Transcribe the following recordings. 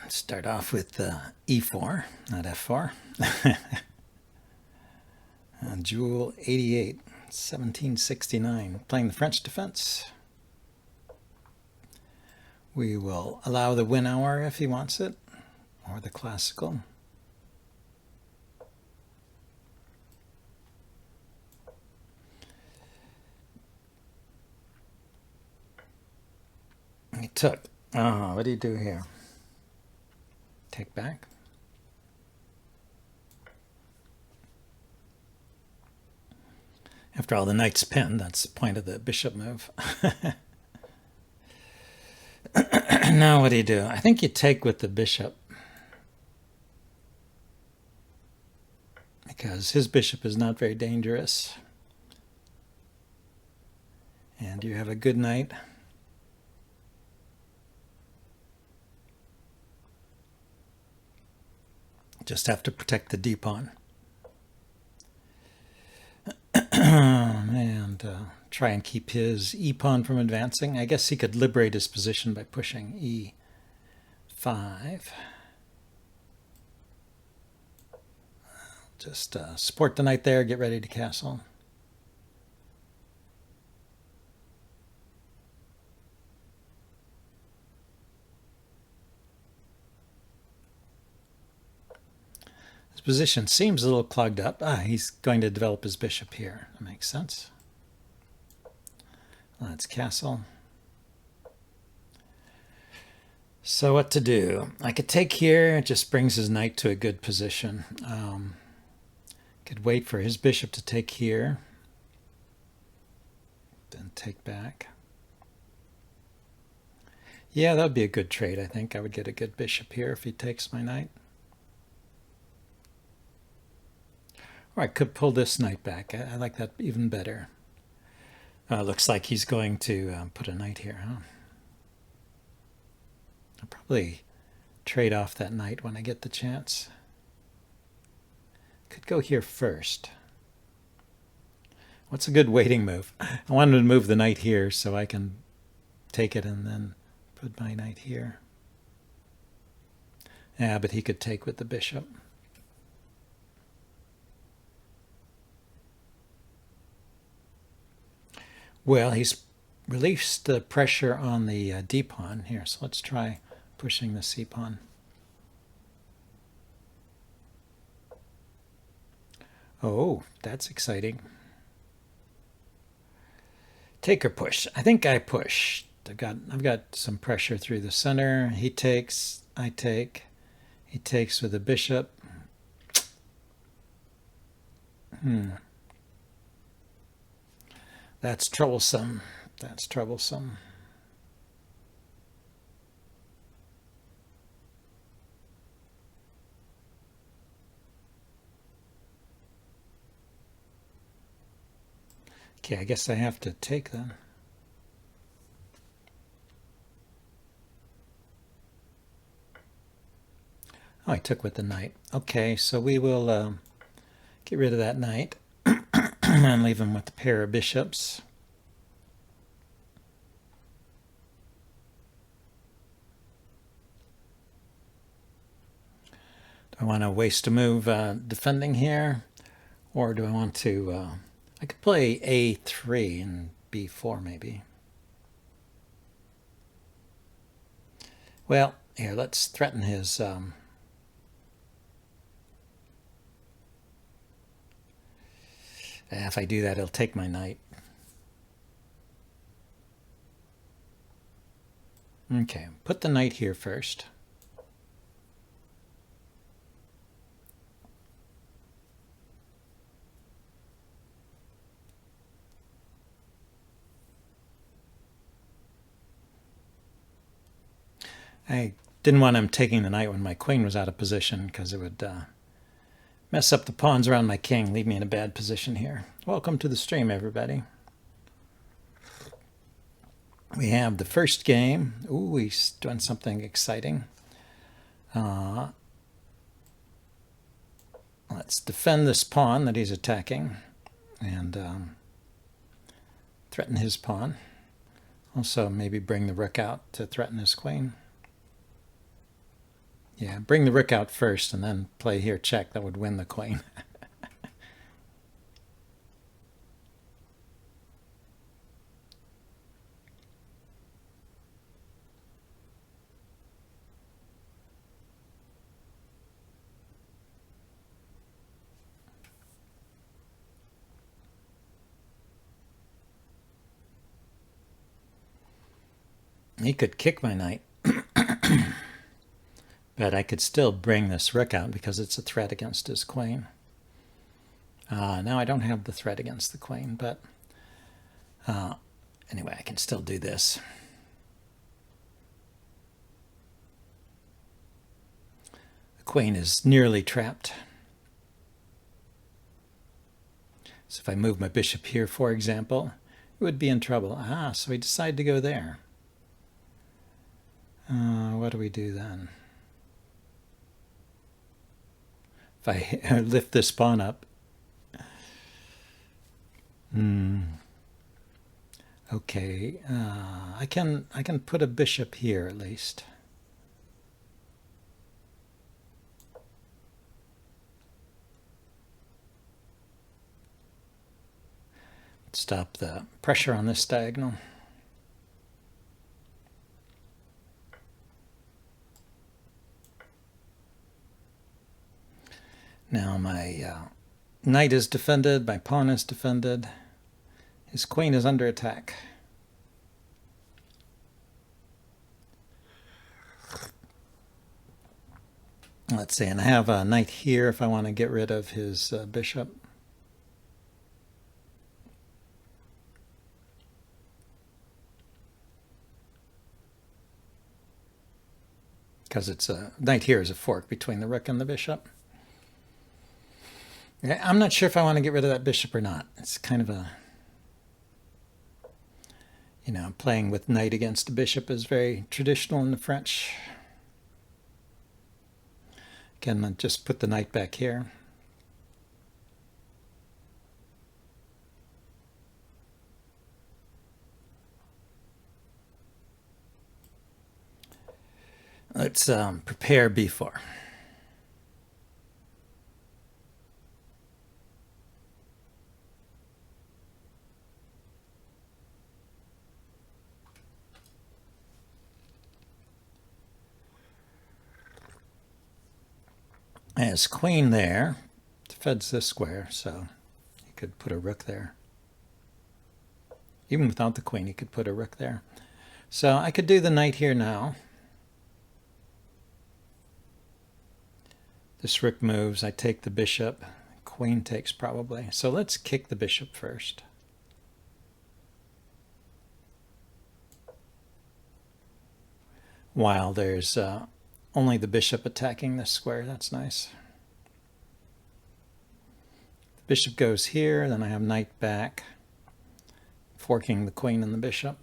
Start off with E4, not F4. Jewel 88, 1769, playing the French defense. We will allow the win hour if he wants it, or the classical. He took. Oh, what do you do here? Take back. After all, the knight's pinned. That's the point of the bishop move. Now what do you do? I think you take with the bishop, because his bishop is not very dangerous. And you have a good knight. Just have to protect the d pawn. And try and keep his e-pawn from advancing. I guess he could liberate his position by pushing e5. Just support the knight there, get ready to castle. His position seems a little clogged up. He's going to develop his bishop here. That makes sense. Let's castle. So what to do? I could take here. It just brings his knight to a good position. Could wait for his bishop to take here. Then take back. Yeah, that would be a good trade, I think. I would get a good bishop here if he takes my knight. Or I could pull this knight back. I like that even better. Looks like he's going to put a knight here, huh? I'll probably trade off that knight when I get the chance. Could go here first. What's a good waiting move? I wanted to move the knight here so I can take it and then put my knight here. Yeah, but he could take with the bishop. Well, he's released the pressure on the d-pawn here, so let's try pushing the c-pawn. Oh, that's exciting. Take or push? I think I push. I've got some pressure through the center. He takes, I take. He takes with the bishop. That's troublesome. That's troublesome. Okay, I guess I have to take them. Oh, I took with the knight. Okay, so we will get rid of that knight and leave him with a pair of bishops. Do I want to waste a move defending here? Or do I want to... I could play a3 and b4 maybe. Well, here, let's threaten his... if I do that, he'll take my knight. Okay, put the knight here first. I didn't want him taking the knight when my queen was out of position because it would mess up the pawns around my king, leave me in a bad position here. Welcome to the stream, everybody. We have the first game. Ooh, he's done something exciting. Let's defend this pawn that he's attacking and threaten his pawn. Also, maybe bring the rook out to threaten his queen. Yeah, bring the rook out first and then play here check. That would win the queen. He could kick my knight. But I could still bring this rook out because it's a threat against his queen. Now I don't have the threat against the queen, but anyway, I can still do this. The queen is nearly trapped. So if I move my bishop here, for example, it would be in trouble. So we decide to go there. What do we do then? If I lift this pawn up. Okay, I can put a bishop here at least. Stop the pressure on this diagonal. Now my knight is defended, my pawn is defended. His queen is under attack. Let's see, and I have a knight here if I want to get rid of his bishop. Because it's a knight here is a fork between the rook and the bishop. I'm not sure if I want to get rid of that bishop or not. It's kind of a, playing with knight against a bishop is very traditional in the French. Again, I'll just put the knight back here. Let's prepare b4. His queen there defends this square, so he could put a rook there. Even without the queen, he could put a rook there. So I could do the knight here now. This rook moves, I take the bishop, queen takes probably. So let's kick the bishop first. While there's only the bishop attacking this square, that's nice. The bishop goes here, then I have knight back, forking the queen and the bishop.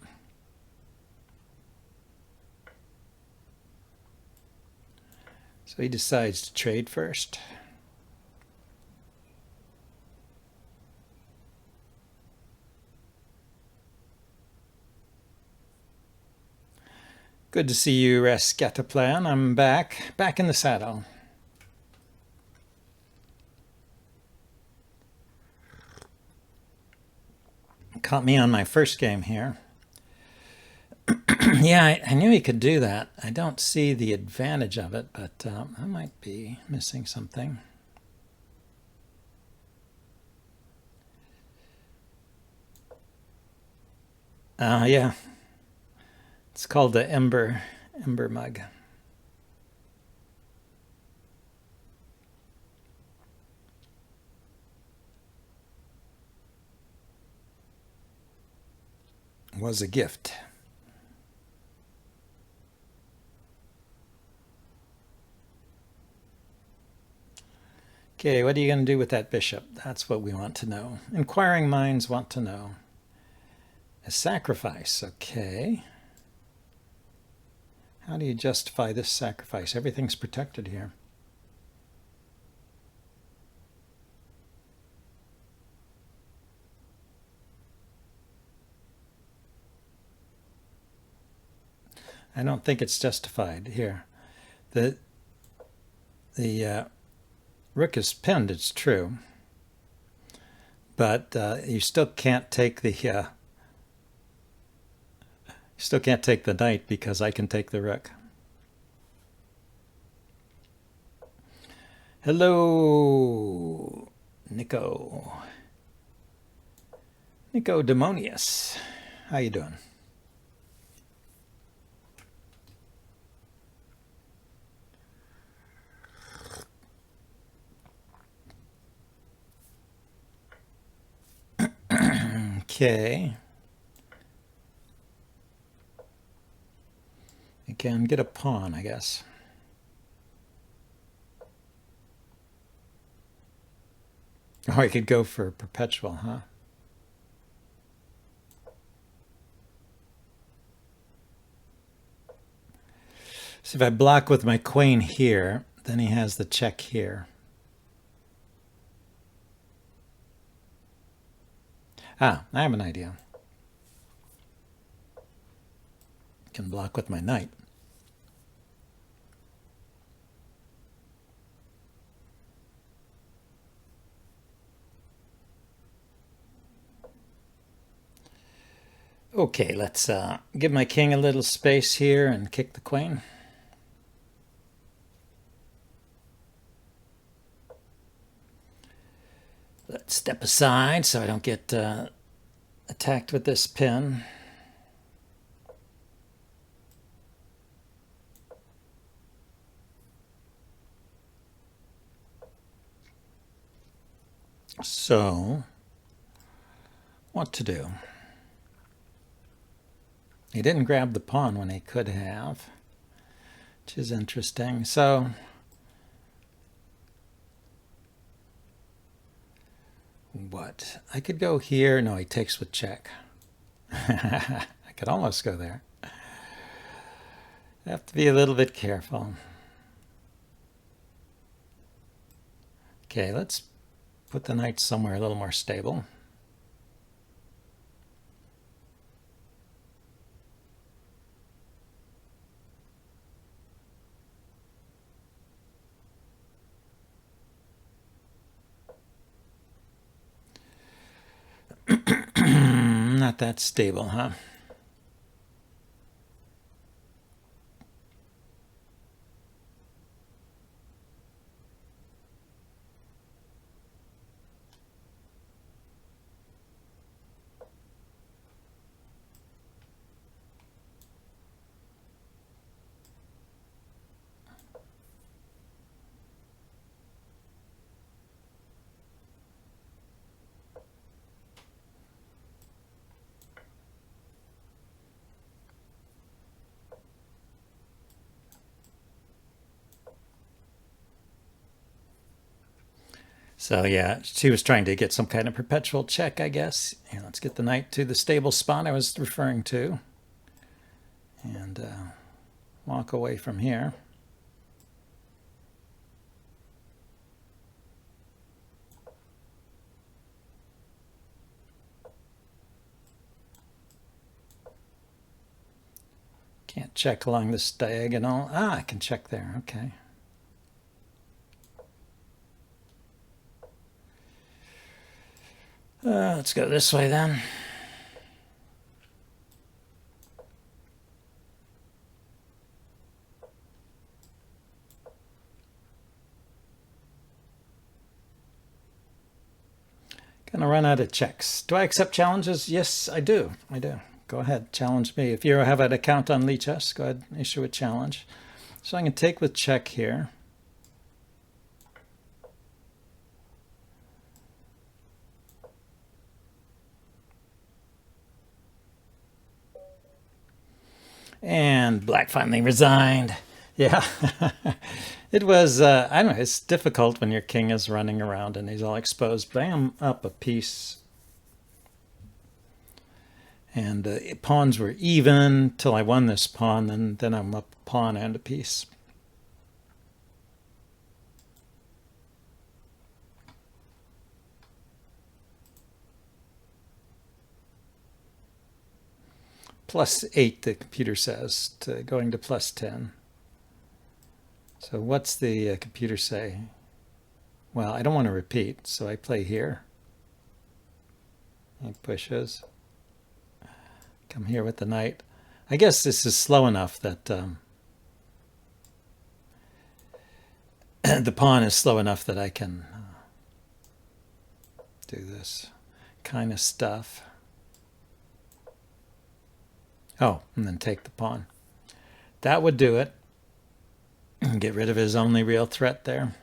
So he decides to trade first. Good to see you, Rescataplan. I'm back in the saddle. Caught me on my first game here. Yeah, I knew he could do that. I don't see the advantage of it, but I might be missing something. Yeah. It's called the Ember mug. Was a gift. Okay, what are you going to do with that bishop? That's what we want to know. Inquiring minds want to know. A sacrifice, okay. How do you justify this sacrifice? Everything's protected here. I don't think it's justified here. The rook is pinned, it's true, but you still can't take the knight because I can take the rook. Hello, Nico Demonius. How you doing? Okay. I can get a pawn, I guess. Oh, I could go for perpetual, huh? So if I block with my queen here, then he has the check here. Ah, I have an idea. I can block with my knight. Okay, let's give my king a little space here and kick the queen. Let's step aside so I don't get attacked with this pin. So, what to do? He didn't grab the pawn when he could have, which is interesting. So, what? I could go here. No, he takes with check. I could almost go there. I have to be a little bit careful. Okay, let's put the knight somewhere a little more stable. Not that stable, huh? So yeah, she was trying to get some kind of perpetual check, I guess. And let's get the knight to the stable spot I was referring to. And walk away from here. Can't check along this diagonal. Ah, I can check there. Okay. Let's go this way then. Gonna run out of checks. Do I accept challenges? Yes, I do. I do. Go ahead, challenge me. If you have an account on JimsChess, go ahead and issue a challenge. So I can take with check here. And black finally resigned. Yeah. It was, I don't know, it's difficult when your king is running around and he's all exposed, but I am up a piece. And pawns were even till I won this pawn, and then I'm up a pawn and a piece. +8, the computer says, to going to +10. So what's the computer say? Well, I don't want to repeat, so I play here. He pushes. Come here with the knight. I guess this is slow enough that the pawn is slow enough that I can do this kind of stuff. Oh, and then take the pawn. That would do it. Get rid of his only real threat there.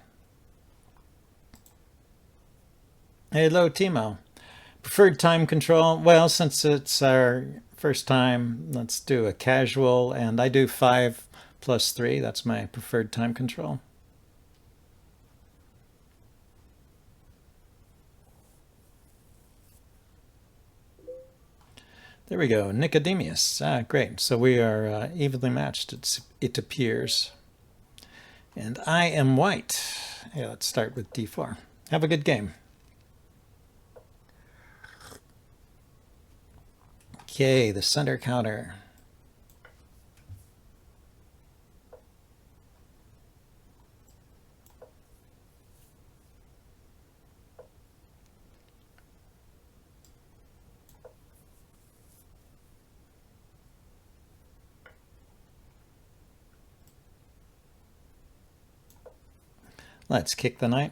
Hello, Timo. Preferred time control? Well, since it's our first time, let's do a casual, and I do 5 plus 3. That's my preferred time control. There we go, Nicodemus. Great. So we are evenly matched, it appears. And I am white. Yeah, let's start with d4. Have a good game. Okay, the center counter. Let's kick the knight.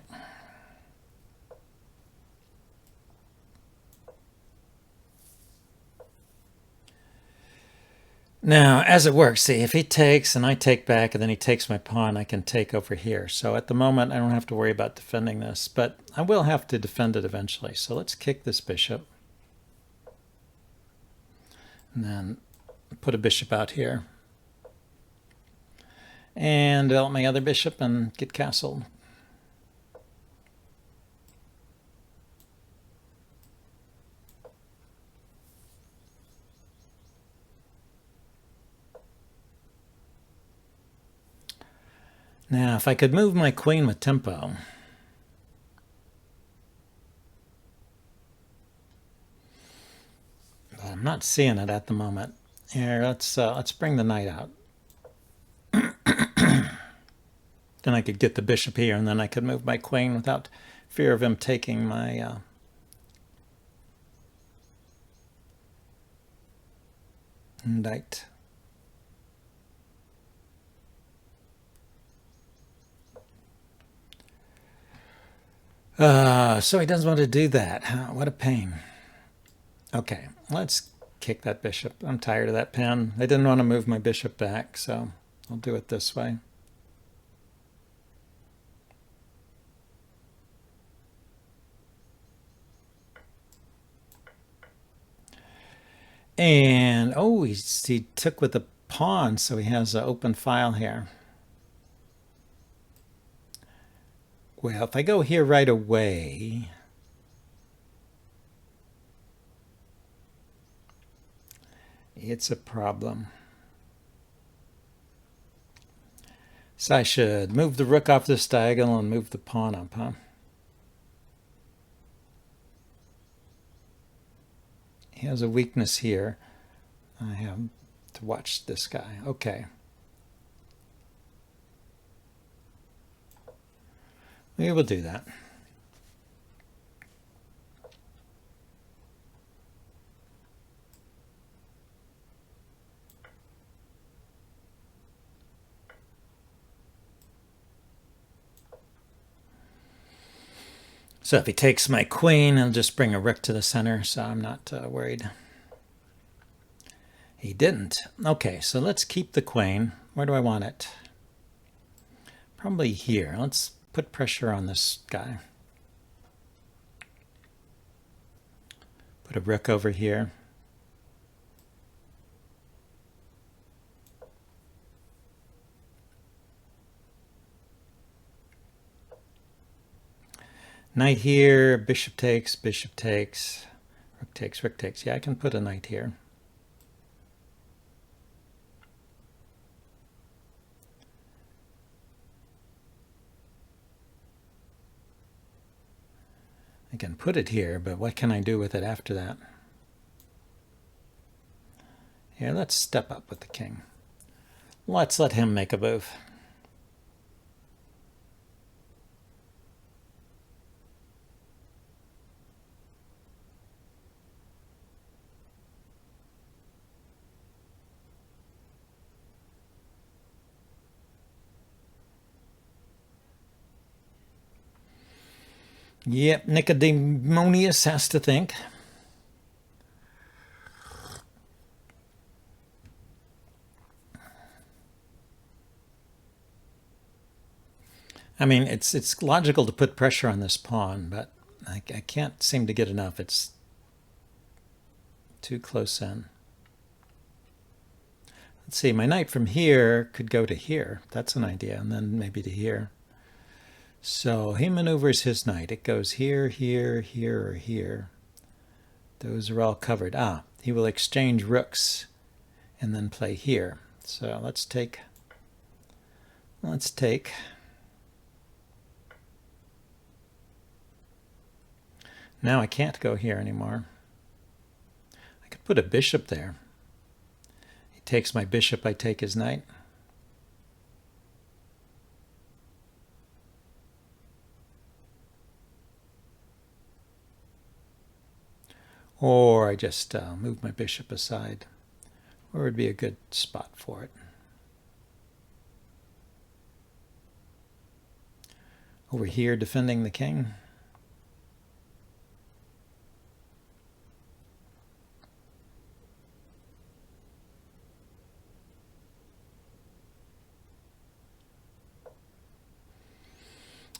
Now, as it works, see, if he takes and I take back and then he takes my pawn, I can take over here. So at the moment, I don't have to worry about defending this, but I will have to defend it eventually. So let's kick this bishop. And then put a bishop out here. And develop my other bishop and get castled. Now, if I could move my queen with tempo. But I'm not seeing it at the moment. Here, let's bring the knight out. Then I could get the bishop here, and then I could move my queen without fear of him taking my knight. So he doesn't want to do that. What a pain. Okay, let's kick that bishop. I'm tired of that pen. I didn't want to move my bishop back, so I'll do it this way. And, oh, he took with the pawn, so he has an open file here. Well, if I go here right away, it's a problem. So I should move the rook off this diagonal and move the pawn up, huh? He has a weakness here. I have to watch this guy. Okay. We will do that. So if he takes my queen, he'll just bring a rook to the center, so I'm not worried. He didn't. Okay, so let's keep the queen. Where do I want it? Probably here. Let's put pressure on this guy. Put a rook over here. Knight here, bishop takes, rook takes, rook takes. Yeah, I can put a knight here. I can put it here, but what can I do with it after that? Here, let's step up with the king. Let's let him make a move. Yep, Nicodemus has to think. I mean, it's logical to put pressure on this pawn, but I can't seem to get enough. It's too close in. Let's see, my knight from here could go to here. That's an idea, and then maybe to here. So he maneuvers his knight. It goes here, here, here, or here. Those are all covered. Ah, he will exchange rooks and then play here. So let's take. Now I can't go here anymore. I could put a bishop there. He takes my bishop, I take his knight. Or I just move my bishop aside. Where would be a good spot for it? Over here, defending the king.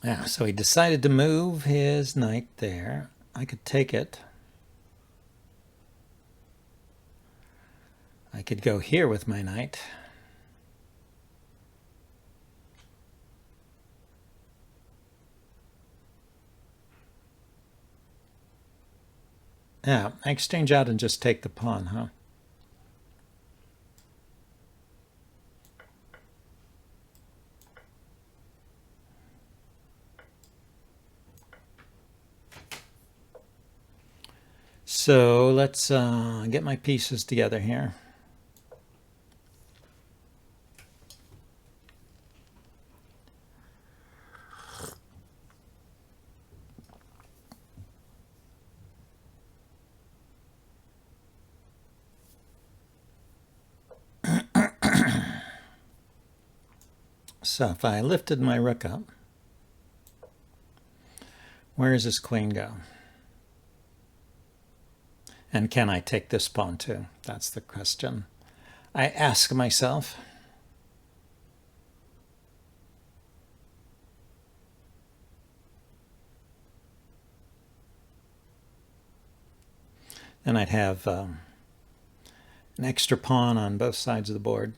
Yeah, so he decided to move his knight there. I could take it. I could go here with my knight. Yeah, I exchange out and just take the pawn, huh? So let's get my pieces together here. So if I lifted my rook up, where does this queen go? And can I take this pawn too? That's the question I ask myself. Then I'd have an extra pawn on both sides of the board.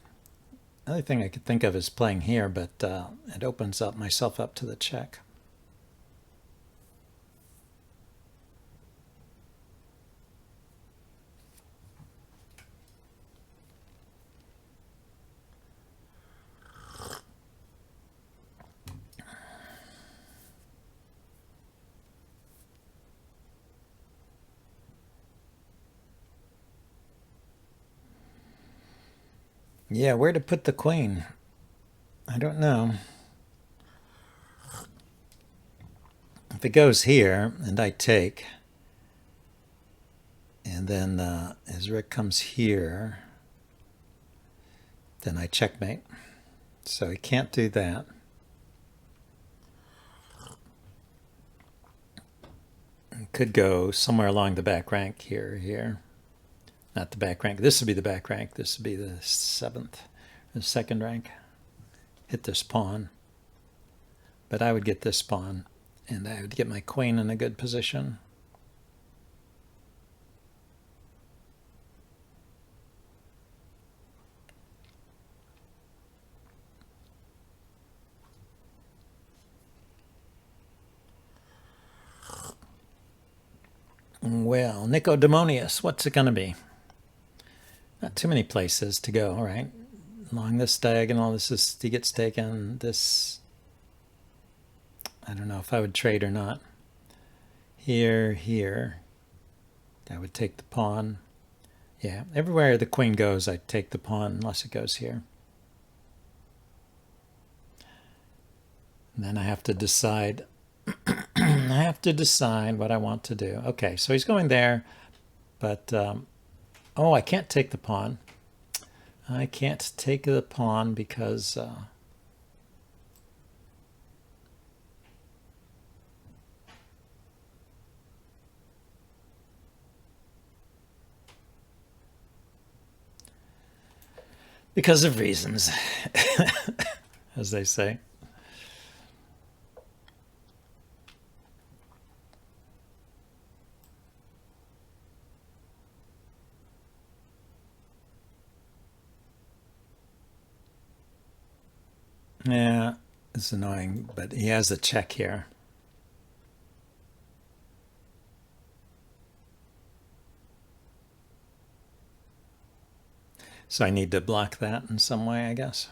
Another thing I could think of is playing here, but it opens up myself up to the check. Yeah, where to put the queen? I don't know. If it goes here and I take, and then his rook comes here, then I checkmate. So he can't do that. It could go somewhere along the back rank here. Not the back rank. This would be the back rank. This would be the second rank. Hit this pawn. But I would get this pawn, and I would get my queen in a good position. Well, Nicodemus, what's it going to be? Not too many places to go, right? Along this diagonal, he gets taken. This, I don't know if I would trade or not. Here. I would take the pawn. Yeah, everywhere the queen goes, I take the pawn unless it goes here. And then I have to decide. I have to decide what I want to do. Okay, so he's going there, but oh, I can't take the pawn. I can't take the pawn because Because of reasons, as they say. Yeah, it's annoying, but he has a check here. So I need to block that in some way, I guess.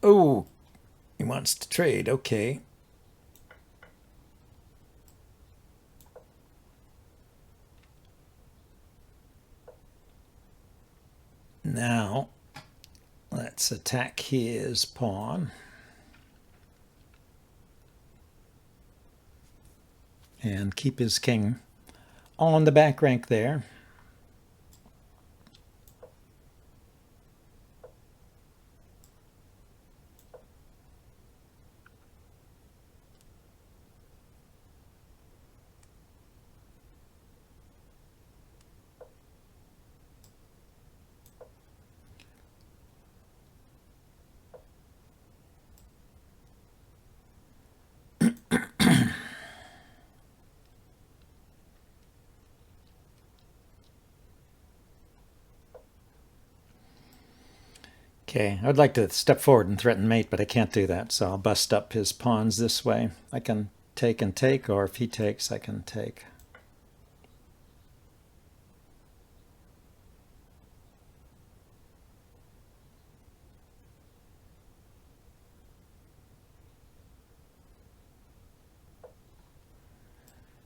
Oh, he wants to trade. Okay. Now, let's attack his pawn. And keep his king on the back rank there. Okay, I would like to step forward and threaten mate, but I can't do that, so I'll bust up his pawns this way. I can take and take, or if he takes, I can take.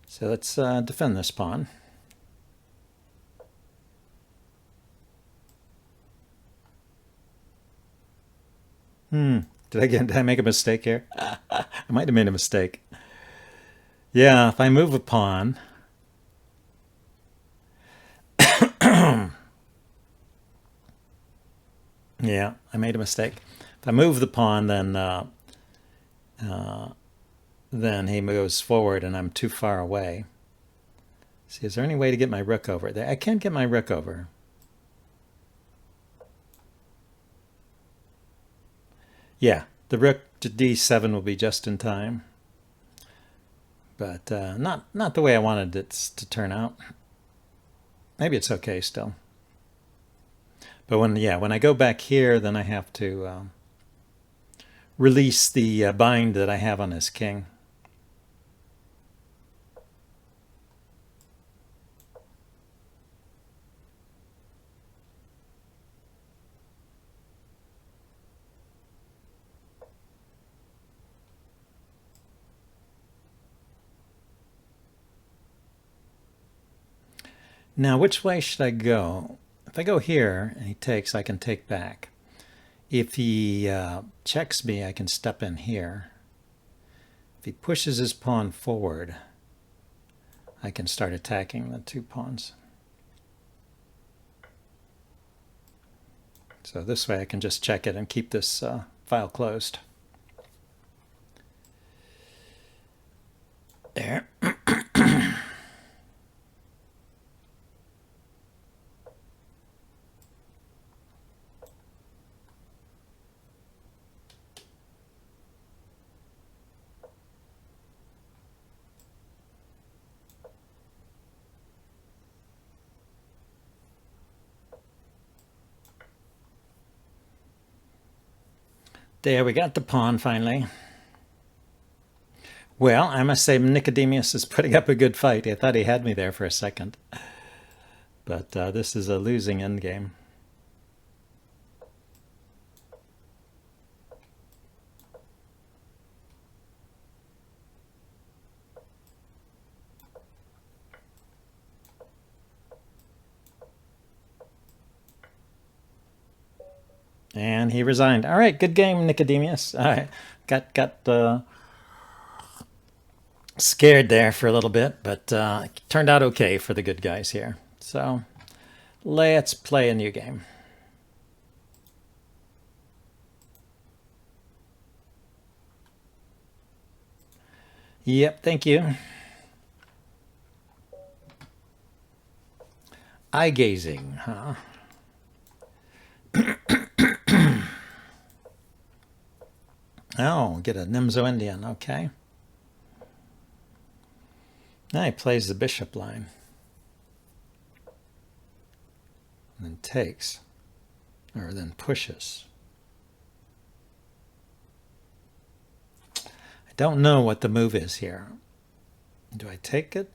So let's defend this pawn. Did I make a mistake here? I might have made a mistake. Yeah, if I move a pawn. Yeah, I made a mistake. If I move the pawn, then he moves forward and I'm too far away. See, is there any way to get my rook over there? I can't get my rook over. Yeah, the rook to d7 will be just in time. But not the way I wanted it to turn out. Maybe it's okay still. But when I go back here, then I have to release the bind that I have on his king. Now, which way should I go? If I go here and he takes, I can take back. If he checks me, I can step in here. If he pushes his pawn forward, I can start attacking the two pawns. So this way I can just check it and keep this file closed. There. There, we got the pawn finally. Well, I must say Nicodemus is putting up a good fight. I thought he had me there for a second. But this is a losing endgame. And he resigned. All right, good game, Nicodemus. All right, got scared there for a little bit, but turned out okay for the good guys here. So let's play a new game. Yep, thank you. Eye gazing, huh? Oh, get a Nimzo Indian, okay. Now he plays the bishop line. And then takes, or then pushes. I don't know what the move is here. Do I take it?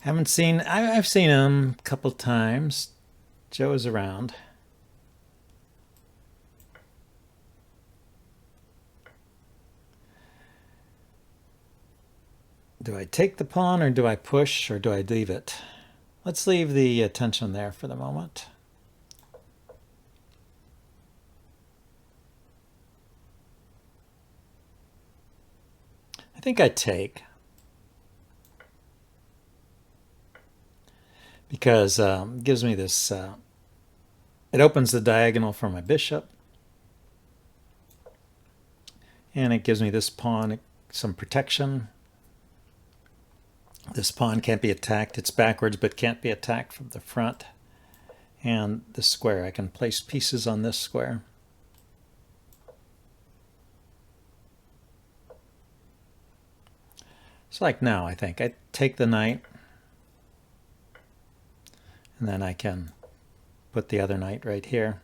Haven't seen, I've seen him a couple times. Joe is around. Do I take the pawn, or do I push, or do I leave it? Let's leave the attention there for the moment. I think I take. Because it gives me this, it opens the diagonal for my bishop. And it gives me this pawn some protection. This pawn can't be attacked. It's backwards, but can't be attacked from the front. And this square, I can place pieces on this square. It's like now, I think. I take the knight. And then I can put the other knight right here.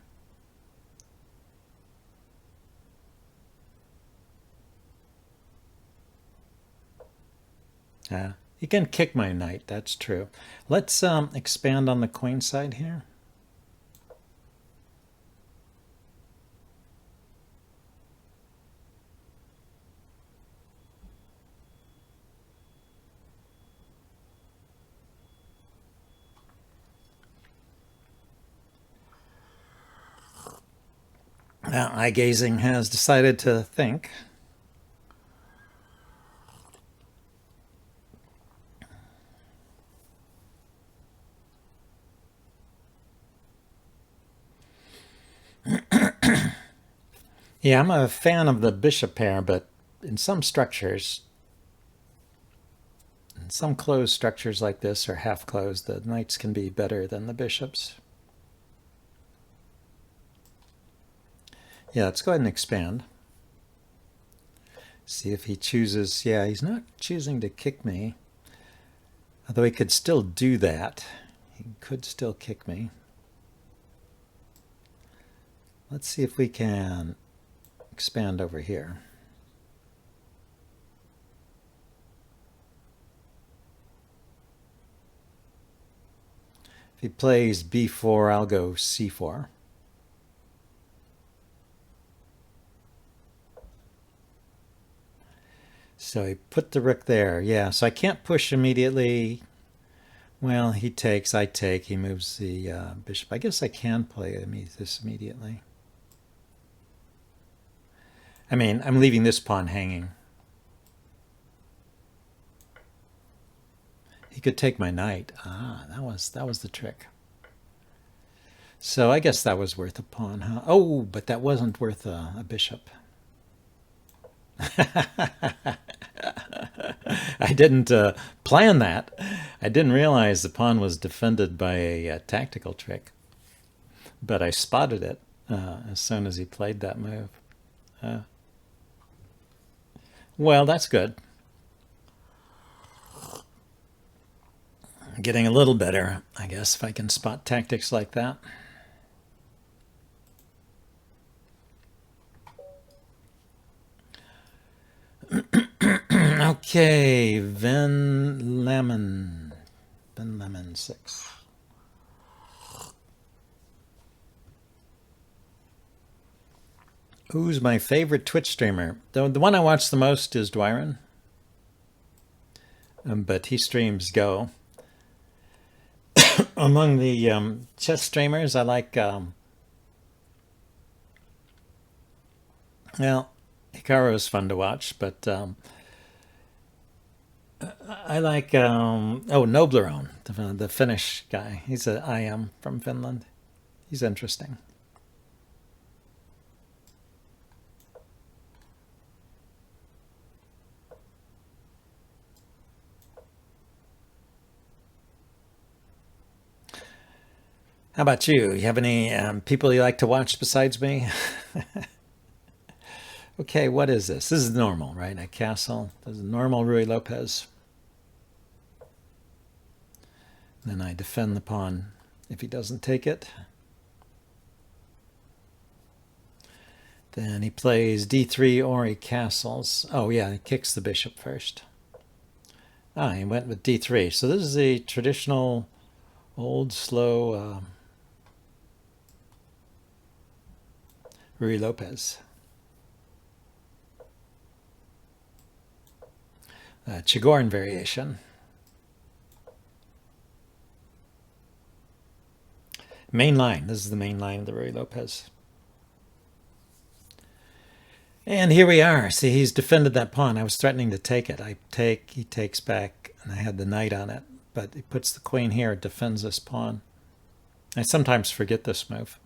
You can kick my knight, that's true. Let's expand on the queen side here. Now, eye gazing has decided to think. Yeah, I'm a fan of the bishop pair, but in some structures, in some closed structures like this, or half closed, the knights can be better than the bishops. Yeah, let's go ahead and expand. See if he chooses. Yeah, he's not choosing to kick me. Although he could still do that. He could still kick me. Let's see if we can expand over here. If he plays b4, I'll go c4. So he put the rook there. Yeah, so I can't push immediately. Well, he takes, I take. He moves the bishop. I guess I can play this immediately. I mean, I'm leaving this pawn hanging. He could take my knight. Ah, that was the trick. So I guess that was worth a pawn, huh? Oh, but that wasn't worth a bishop. I didn't plan that. I didn't realize the pawn was defended by a tactical trick. But I spotted it as soon as he played that move. Well, that's good. Getting a little better, I guess, if I can spot tactics like that. Okay, Vin Lemon 6. Who's my favorite Twitch streamer? The one I watch the most is Dwyron, but he streams Go. Among the chess streamers, I like, well, Hikaru is fun to watch, but I like, Noblerone, the Finnish guy. He's an IM from Finland. He's interesting. How about you? You have any people you like to watch besides me? Okay, what is this? This is normal, right? A castle. This is normal Ruy Lopez. Then I defend the pawn if he doesn't take it. Then he plays d3 or he castles. Oh yeah, he kicks the bishop first. Ah, he went with d3. So this is a traditional, old, slow Ruy Lopez. Chigorin variation. Main line. This is the main line of the Ruy Lopez. And here we are. See, he's defended that pawn. I was threatening to take it. I take, he takes back, and I had the knight on it. But he puts the queen here, it defends this pawn. I sometimes forget this move.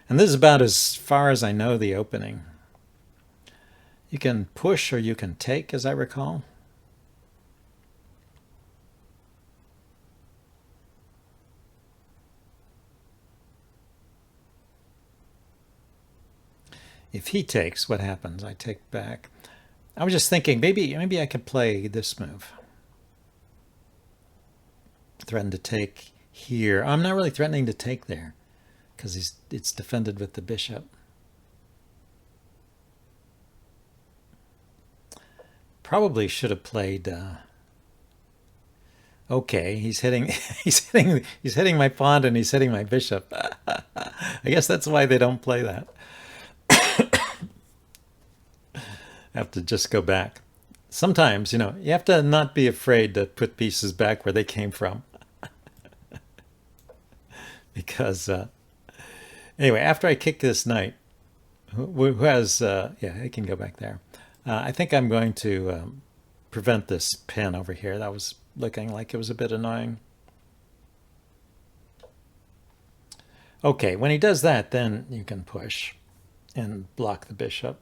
And this is about as far as I know the opening. You can push or you can take, as I recall. If he takes, what happens? I take back. I was just thinking, maybe I could play this move. Threaten to take here. I'm not really threatening to take there because it's defended with the bishop. Probably should have played. Okay, he's hitting he's hitting my pawn and he's hitting my bishop. I guess that's why they don't play that. Have to just go back. Sometimes, you have to not be afraid to put pieces back where they came from. Because, anyway, after I kick this knight, who has, yeah, he can go back there. I think I'm going to prevent this pin over here. That was looking like it was a bit annoying. Okay, when he does that, then you can push and block the bishop.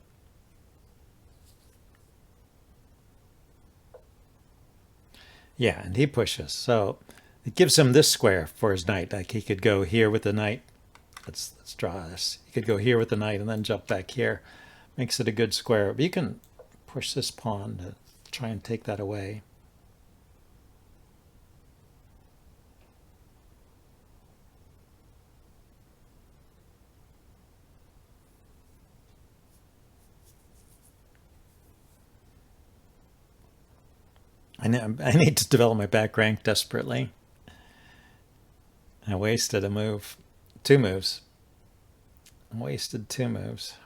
Yeah, and he pushes. So it gives him this square for his knight. Like he could go here with the knight. Let's draw this. He could go here with the knight and then jump back here. Makes it a good square. But you can push this pawn to try and take that away. I need to develop my back rank desperately. I wasted a move. 2 moves. I wasted 2 moves.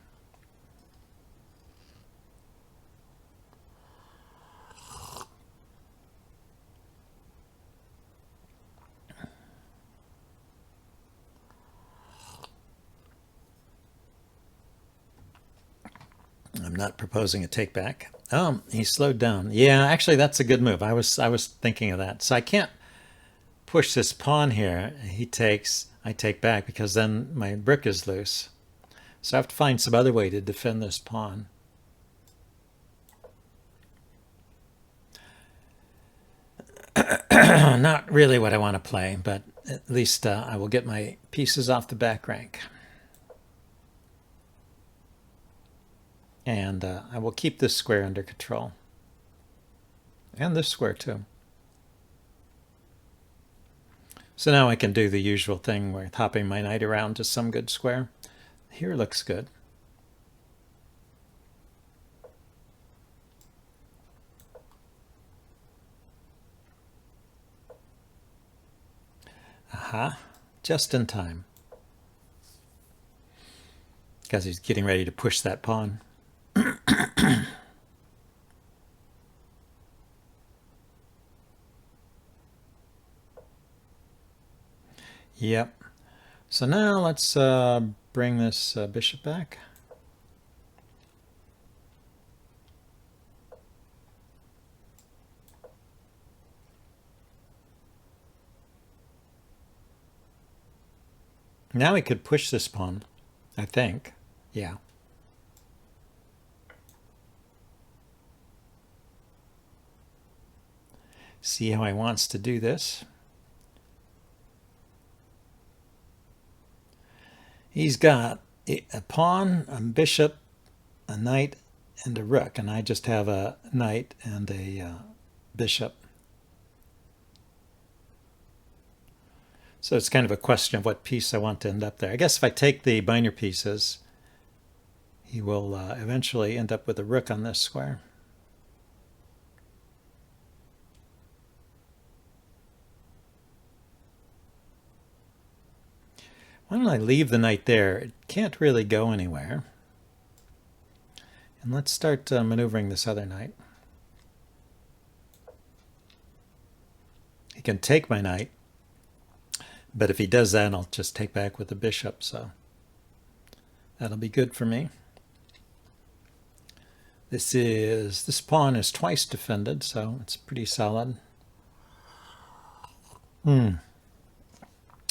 I'm not proposing a take back. Oh, he slowed down. Yeah, actually, that's a good move. I was thinking of that. So I can't push this pawn here. He takes, I take back because then my brick is loose. So I have to find some other way to defend this pawn. Not really what I want to play, but at least I will get my pieces off the back rank. And I will keep this square under control. And this square too. So now I can do the usual thing where hopping my knight around to some good square. Here looks good. Aha, just in time. Because he's getting ready to push that pawn. Yep. So now let's bring this bishop back. Now we could push this pawn, I think. Yeah. See how he wants to do this. He's got a pawn, a bishop, a knight, and a rook, and I just have a knight and a bishop. So it's kind of a question of what piece I want to end up there. I guess if I take the minor pieces, he will eventually end up with a rook on this square. Why don't I leave the knight there? It can't really go anywhere. And let's start maneuvering this other knight. He can take my knight, but if he does that, I'll just take back with the bishop, so that'll be good for me. This pawn is twice defended, so it's pretty solid.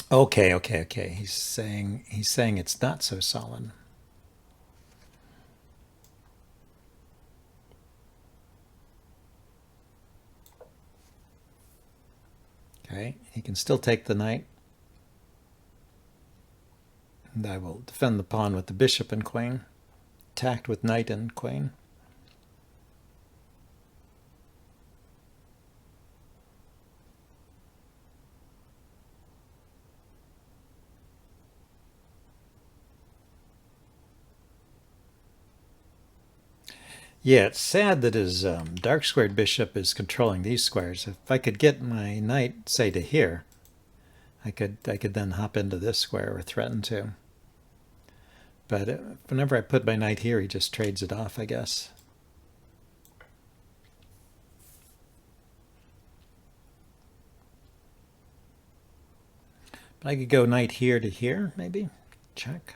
Okay. He's saying it's not so solid. Okay, he can still take the knight. And I will defend the pawn with the bishop and queen. Attacked with knight and queen. Yeah, it's sad that his dark squared bishop is controlling these squares. If I could get my knight, say, to here, I could then hop into this square or threaten to. But whenever I put my knight here, he just trades it off, I guess. But I could go knight here to here, maybe. Check.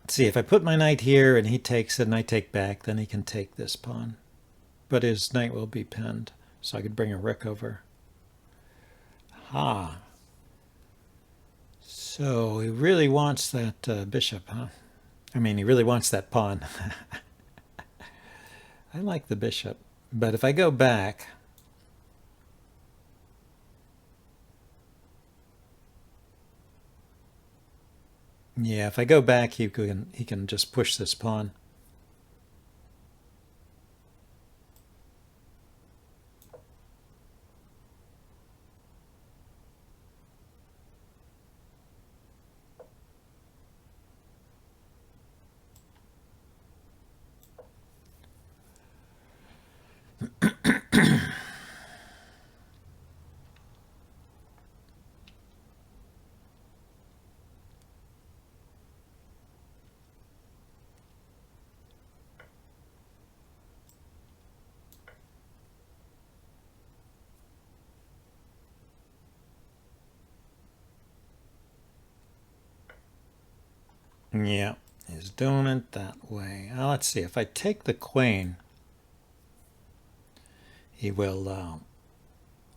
Let's see, if I put my knight here and he takes it and I take back, then he can take this pawn. But his knight will be pinned, so I could bring a rook over. Ha. So he really wants that bishop, huh? I mean, he really wants that pawn. I like the bishop. But if I go back, yeah, if I go back, he can just push this pawn. Yeah, he's doing it that way. Now, let's see, if I take the queen, he will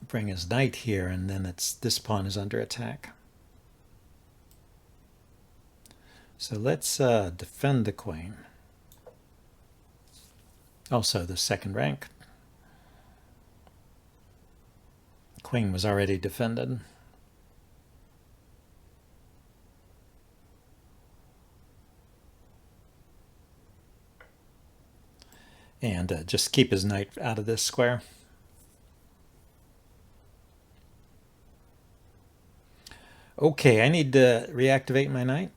bring his knight here, and then this pawn is under attack. So let's defend the queen. Also the second rank. The queen was already defended. And just keep his knight out of this square. Okay, I need to reactivate my knight.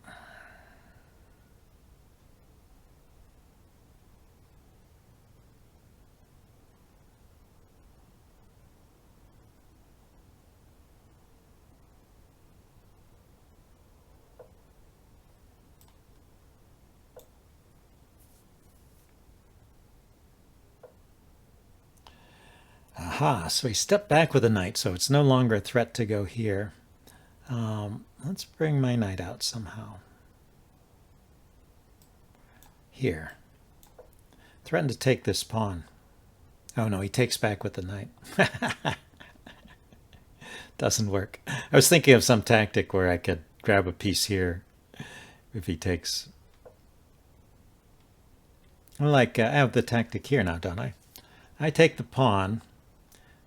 Aha, so he stepped back with a knight, so it's no longer a threat to go here. Let's bring my knight out somehow. Here. Threaten to take this pawn. Oh no, he takes back with the knight. Doesn't work. I was thinking of some tactic where I could grab a piece here if he takes. Like, I have the tactic here now, don't I? I take the pawn.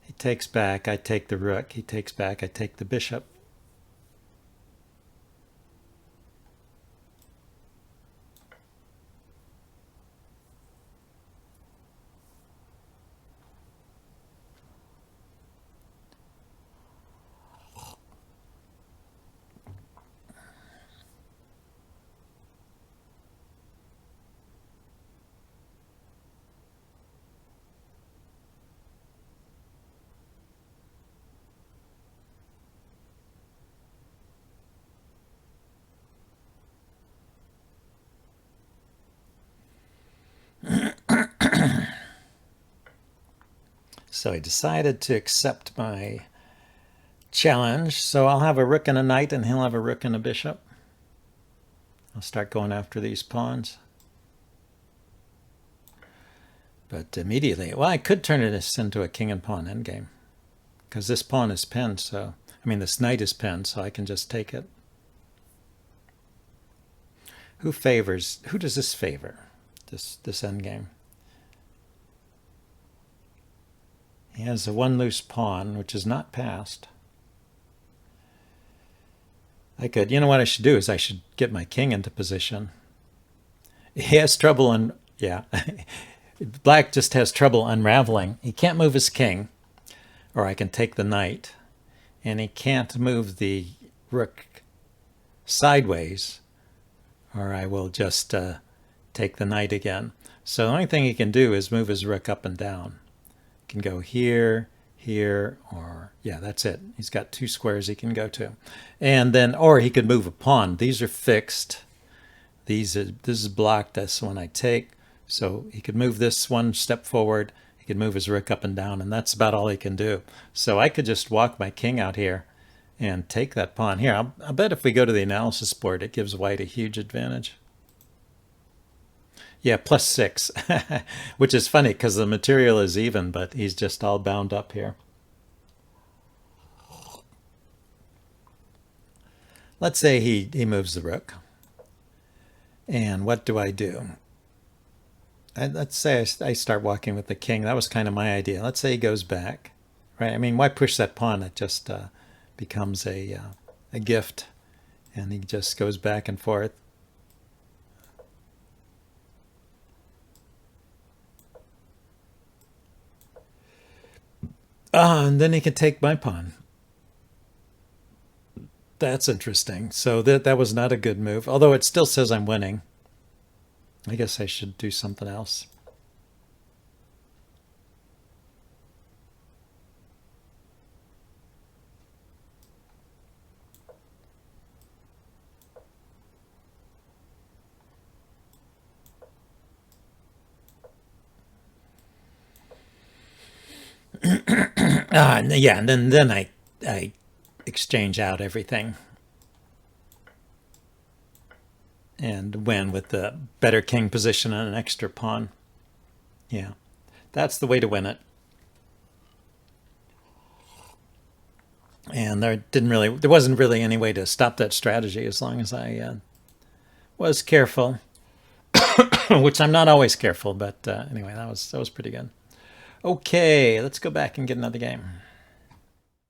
He takes back. I take the rook. He takes back. I take the bishop. So he decided to accept my challenge. So I'll have a rook and a knight, and he'll have a rook and a bishop. I'll start going after these pawns. But immediately, well, I could turn this into a king and pawn endgame, because this pawn is pinned, so, I mean, this knight is pinned, so I can just take it. Who does this favor, this endgame? He has a one loose pawn, which is not passed. You know what I should do is I should get my king into position. He has trouble, yeah. Black just has trouble unraveling. He can't move his king, or I can take the knight, and he can't move the rook sideways, or I will just take the knight again. So the only thing he can do is move his rook up and down. He can go here, here, or yeah, that's it. He's got two squares he can go to. And then, or he could move a pawn. These are fixed. This is blocked. That's the one I take. So he could move this one step forward. He could move his rook up and down, and that's about all he can do. So I could just walk my king out here and take that pawn. Here, I'll bet if we go to the analysis board, it gives white a huge advantage. Yeah, +6, which is funny because the material is even, but he's just all bound up here. Let's say he moves the rook. And what do I do? Let's say I start walking with the king. That was kind of my idea. Let's say he goes back, right? I mean, why push that pawn? It just becomes a gift, and he just goes back and forth. And then he can take my pawn. That's interesting. So that was not a good move, although it still says I'm winning. I guess I should do something else. Yeah, and then I exchange out everything and win with the better king position and an extra pawn. Yeah, that's the way to win it. And there wasn't really any way to stop that strategy as long as I was careful, which I'm not always careful. But anyway, that was pretty good. Okay, let's go back and get another game.